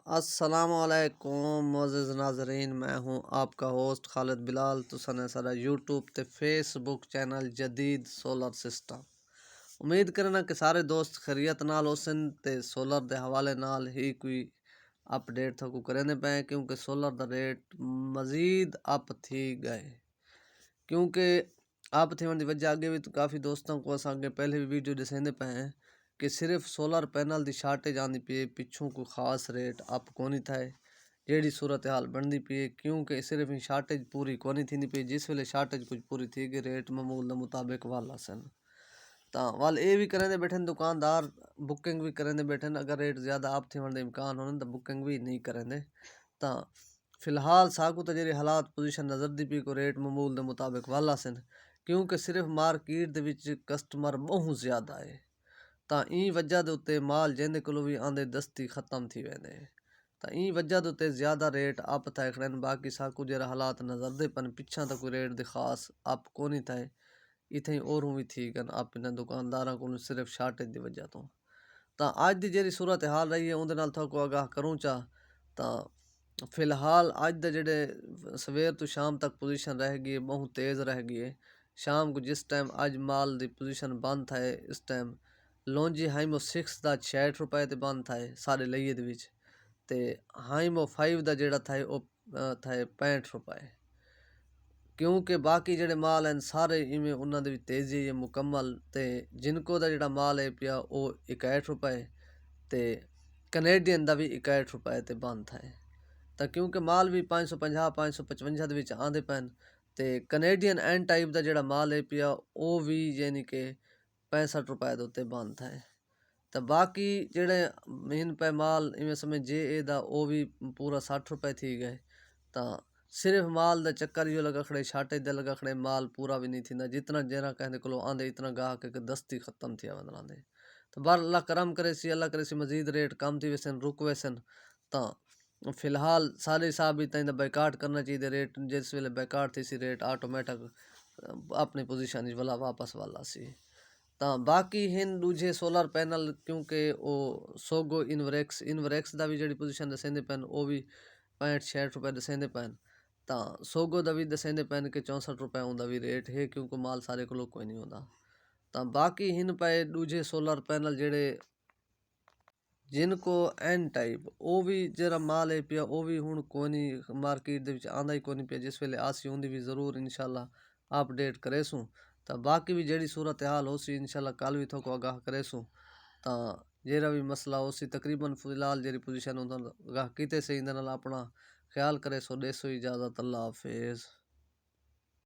अस्सलामुअलैकुम मोअज़्ज़िज़ नाज़रीन, मैं हूँ आपका होस्ट खालिद बिलाल। तुसां सारा यूट्यूब ते फेसबुक चैनल जदीद सोलर सिस्टम। उम्मीद करना कि सारे दोस्त खैरियत नाल होसन ते सोलर के हवाले नाल ही कोई अपडेट थकू करेंदे पे, क्योंकि सोलर का रेट मज़ीद अप थी गए। क्योंकि अप थियण की वजह अगे भी तो काफ़ी दोस्तों को अस अगे पहले भी वीडियो दसेंदे पे हैं कि सिर्फ सोलर पैनल की शार्टेज आती पी है, पिछों कोई खास रेट अप कोनी थाए। जेड़ी सूरत हाल बनती पी है, क्योंकि सिर्फ ही शार्टेज पूरी कोनी थी पी। जिस वेले शार्टेज कुछ पूरी थी गई, रेट मामूल के मुताबिक वाला सन। तो वाल ये भी करेंदे बैठे दुकानदार, बुकिंग भी करेंदे बैठे। अगर रेट ज़्यादा अप थियण के इम्कान होने तो बुकिंग भी नहीं करेंदे। तो फिलहाल साकू तो जी हालात पोजीशन नज़र दी पी को रेट मामूल के मुताबिक वाला सन, क्योंकि सिर्फ मार्केट के कस्टमर बहुत ज़्यादा है। तो ई वजह के उत्ते माल जिंदे कोलों भी आंदे दस्ती खत्म थी वेंदे। तो ई वजह के उत्ते ज़्यादा रेट अप थाए खड़न। बाकी साकू जरा हालात नज़र दे पन, पिछा तो कोई रेट दे खास अप कोनी थाए। इतें और भी थी गन अप इन दुकानदारों को सिर्फ शार्टेज की वजह तो अज की जी सूरत हाल रही है उनके नाल थोको आगाह करूँ चा। तो फिलहाल अज दे जेडे सवेर तो शाम तक पोजीशन रह गई है, बहुत तेज़ रह गई है। शाम को जिस टाइम अज माल की पोजीशन बंद था, इस टाइम लॉन्जी हाइमो 6 का 66 रुपए ते बंद था सारे लइए दे विच, ते हाइमो 5 का जेड़ा था वो था 65 रुपए। क्योंकि बाकी जेडे माल हैं सारे इवें उन्होंने भी तेज़ी है मुकम्मल। ते जिनको दा जेड़ा माल है पिया वो 61 रुपए, ते कनेडियन का भी 61 रुपए ते बंद था। तो क्योंकि माल भी 550 555 के आते पैन, तो कनेडियन एन टाइप का जोड़ा माल है पिया वो भी यानी कि 65 रुपए के उत्ते बंद है। तो बाकी जेड़े इन पे माल इवें समय जे ए दा वो भी पूरा 60 रुपए थी गए। तो सिर्फ माल दा चक्कर यो लगा खड़े, शार्टेज दे लगा खड़े, माल पूरा भी नहीं थी। जितना जरा कहने को आंदे इतना गाहक के दस्ती खत्म थी वंदे। तो बार अल्लाह करम करे सी, अल्लाह करे सी मजीद रेट कम थी वैसन रुक वैसन। तो फिलहाल सारे हिसाब भी तक बैकाट करना चाहिए। रेट जिस वेले बैकाट थी सी रेट ऑटोमैटिक अपनी पोजीशन वाला वापस वाला सी। तो बाकी हिन दूजे सोलर पैनल, क्योंकि वो सोगो इनवरैक्स का भी जी पोजीशन दसेंदे पैन वो भी 65 रुपए दसेंदे पैन। तो सोगो का भी दसेंदे पैन कि 64 रुपए उनका भी रेट है, क्योंकि माल सारे को कोई नहीं होता। तो बाकी हिन पे दूजे सोलर पैनल जेड़े जिनको एन टाइप वो भी जरा माल है पिया वो भी हूँ कोनी मार्केट के आंदा ही कोनी पिया। जिस वेले आसी होंगी भी जरूर इंशाल्लाह अपडेट करेसूँ। तो बाकी भी जेड़ी सूरत हाल हो सी इंशाल्लाह कल भी थोको आगाह करेसूँ। तो जेरा भी मसला हो सी तकरीबन फिलहाल जेरी पोजीशन आगाह किते से इंदे नाल अपना ख्याल करे सो। देसो इजाज़त, अल्लाह हाफिज़।